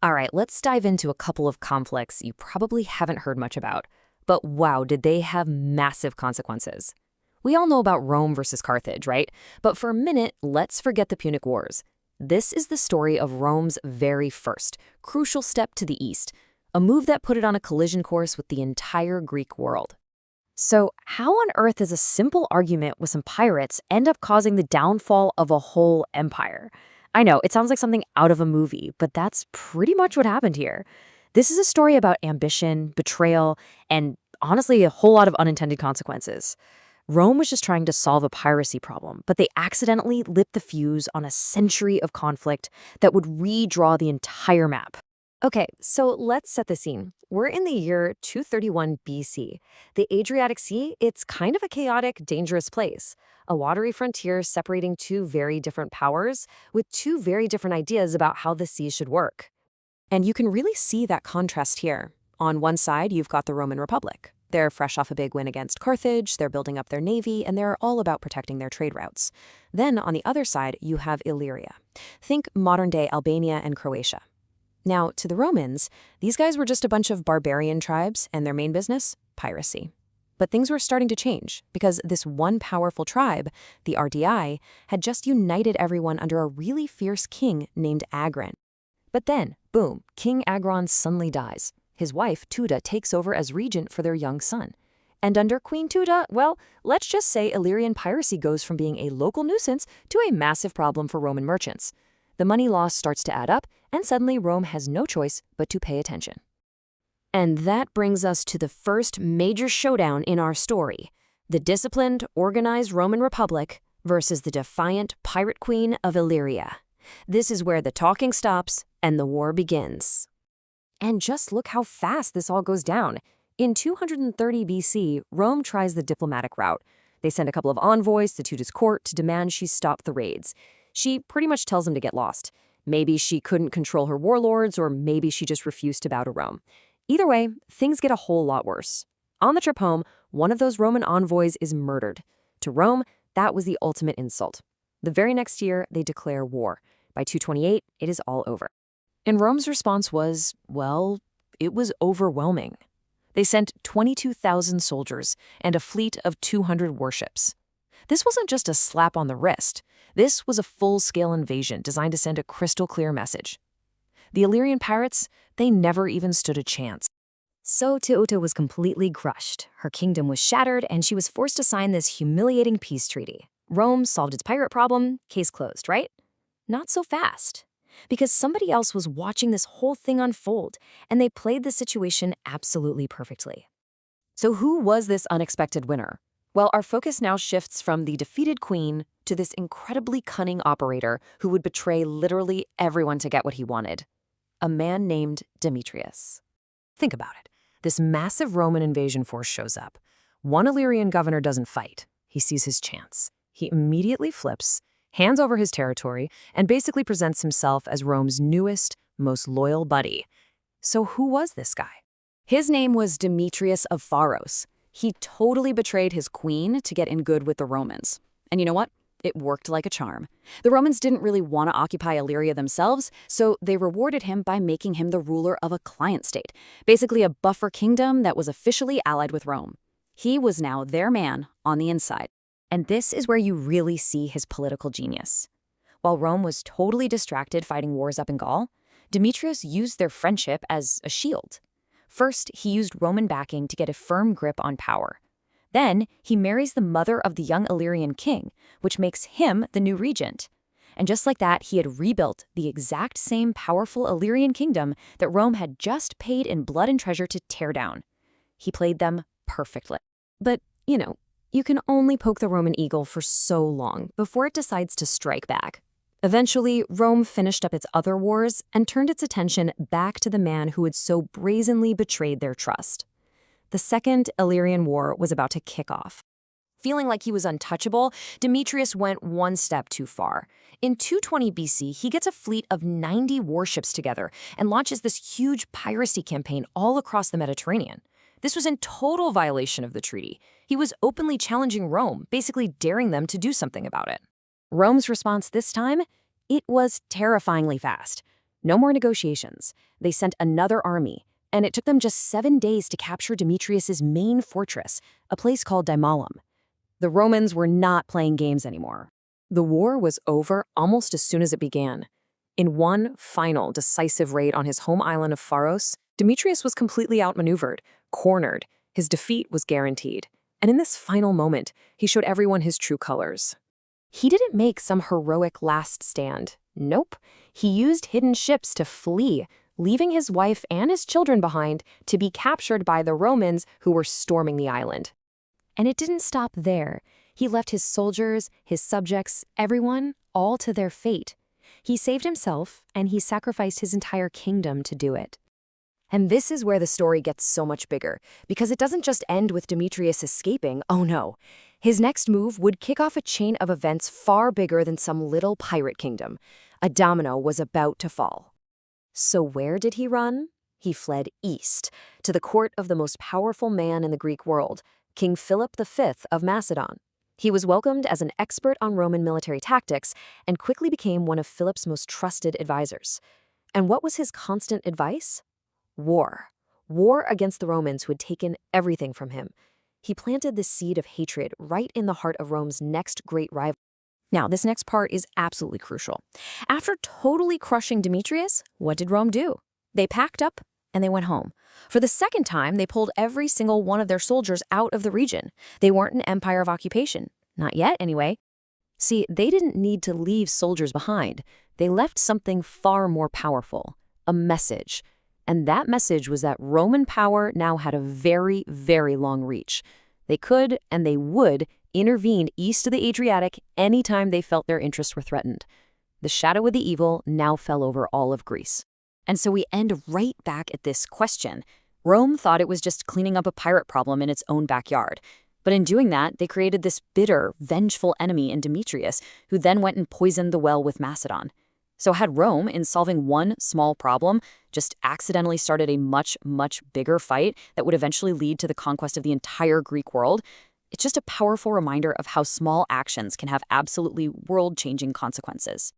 All right, let's dive into a couple of conflicts you probably haven't heard much about. But wow, did they have massive consequences. We all know about Rome versus Carthage, right? But for a minute, let's forget the Punic Wars. This is the story of Rome's very first, crucial step to the east, a move that put it on a collision course with the entire Greek world. So how on earth does a simple argument with some pirates end up causing the downfall of a whole empire? I know, it sounds like something out of a movie, but that's pretty much what happened here. This is a story about ambition, betrayal, and honestly, a whole lot of unintended consequences. Rome was just trying to solve a piracy problem, but they accidentally lit the fuse on a century of conflict that would redraw the entire map. Okay, so let's set the scene. We're in the year 231 BC. The Adriatic Sea, it's kind of a chaotic, dangerous place. A watery frontier separating two very different powers with two very different ideas about how the sea should work. And you can really see that contrast here. On one side, you've got the Roman Republic. They're fresh off a big win against Carthage, they're building up their navy, and they're all about protecting their trade routes. Then, on the other side, you have Illyria. Think modern-day Albania and Croatia. Now, to the Romans, these guys were just a bunch of barbarian tribes, and their main business? Piracy. But things were starting to change, because this one powerful tribe, the RDI, had just united everyone under a really fierce king named Agron. But then, boom, King Agron suddenly dies. His wife, Tuda, takes over as regent for their young son. And under Queen Tuda, well, let's just say Illyrian piracy goes from being a local nuisance to a massive problem for Roman merchants. The money loss starts to add up, and suddenly Rome has no choice but to pay attention. And that brings us to the first major showdown in our story, the disciplined, organized Roman Republic versus the defiant pirate queen of Illyria. This is where the talking stops and the war begins. And just look how fast this all goes down. In 230 BC, Rome tries the diplomatic route. They send a couple of envoys to Tuda's court to demand she stop the raids. She pretty much tells them to get lost. Maybe she couldn't control her warlords, or maybe she just refused to bow to Rome. Either way, things get a whole lot worse. On the trip home, one of those Roman envoys is murdered. To Rome, that was the ultimate insult. The very next year, they declare war. By 228, it is all over. And Rome's response was, well, it was overwhelming. They sent 22,000 soldiers and a fleet of 200 warships. This wasn't just a slap on the wrist. This was a full-scale invasion designed to send a crystal-clear message. The Illyrian pirates, they never even stood a chance. So Teuta was completely crushed. Her kingdom was shattered, and she was forced to sign this humiliating peace treaty. Rome solved its pirate problem, case closed, right? Not so fast. Because somebody else was watching this whole thing unfold, and they played the situation absolutely perfectly. So who was this unexpected winner? Well, our focus now shifts from the defeated queen to this incredibly cunning operator who would betray literally everyone to get what he wanted. A man named Demetrius. Think about it. This massive Roman invasion force shows up. One Illyrian governor doesn't fight. He sees his chance. He immediately flips, hands over his territory, and basically presents himself as Rome's newest, most loyal buddy. So who was this guy? His name was Demetrius of Pharos. He totally betrayed his queen to get in good with the Romans. And you know what? It worked like a charm. The Romans didn't really want to occupy Illyria themselves, so they rewarded him by making him the ruler of a client state, basically a buffer kingdom that was officially allied with Rome. He was now their man on the inside. And this is where you really see his political genius. While Rome was totally distracted fighting wars up in Gaul, Demetrius used their friendship as a shield. First, he used Roman backing to get a firm grip on power. Then, he marries the mother of the young Illyrian king, which makes him the new regent. And just like that, he had rebuilt the exact same powerful Illyrian kingdom that Rome had just paid in blood and treasure to tear down. He played them perfectly. But, you can only poke the Roman eagle for so long before it decides to strike back. Eventually, Rome finished up its other wars and turned its attention back to the man who had so brazenly betrayed their trust. The Second Illyrian War was about to kick off. Feeling like he was untouchable, Demetrius went one step too far. In 220 BC, he gets a fleet of 90 warships together and launches this huge piracy campaign all across the Mediterranean. This was in total violation of the treaty. He was openly challenging Rome, basically daring them to do something about it. Rome's response this time? It was terrifyingly fast. No more negotiations. They sent another army, and it took them just 7 days to capture Demetrius's main fortress, a place called Dymalum. The Romans were not playing games anymore. The war was over almost as soon as it began. In one final, decisive raid on his home island of Pharos, Demetrius was completely outmaneuvered, cornered. His defeat was guaranteed. And in this final moment, he showed everyone his true colors. He didn't make some heroic last stand. Nope. He used hidden ships to flee, leaving his wife and his children behind to be captured by the Romans who were storming the island. And it didn't stop there. He left his soldiers, his subjects, everyone, all to their fate. He saved himself, and he sacrificed his entire kingdom to do it. And this is where the story gets so much bigger, because it doesn't just end with Demetrius escaping, oh no. His next move would kick off a chain of events far bigger than some little pirate kingdom. A domino was about to fall. So where did he run? He fled east, to the court of the most powerful man in the Greek world, King Philip V of Macedon. He was welcomed as an expert on Roman military tactics and quickly became one of Philip's most trusted advisors. And what was his constant advice? War. War against the Romans who had taken everything from him. He planted the seed of hatred right in the heart of Rome's next great rival. Now, this next part is absolutely crucial. After totally crushing Demetrius, what did Rome do? They packed up and they went home. For the second time, they pulled every single one of their soldiers out of the region. They weren't an empire of occupation. Not yet, anyway. See, they didn't need to leave soldiers behind. They left something far more powerful, a message. And that message was that Roman power now had a very, very long reach. They could, and they would, intervene east of the Adriatic anytime they felt their interests were threatened. The shadow of the evil now fell over all of Greece. And so we end right back at this question. Rome thought it was just cleaning up a pirate problem in its own backyard. But in doing that, they created this bitter, vengeful enemy in Demetrius, who then went and poisoned the well with Macedon. So had Rome, in solving one small problem, just accidentally started a much, much bigger fight that would eventually lead to the conquest of the entire Greek world? It's just a powerful reminder of how small actions can have absolutely world-changing consequences.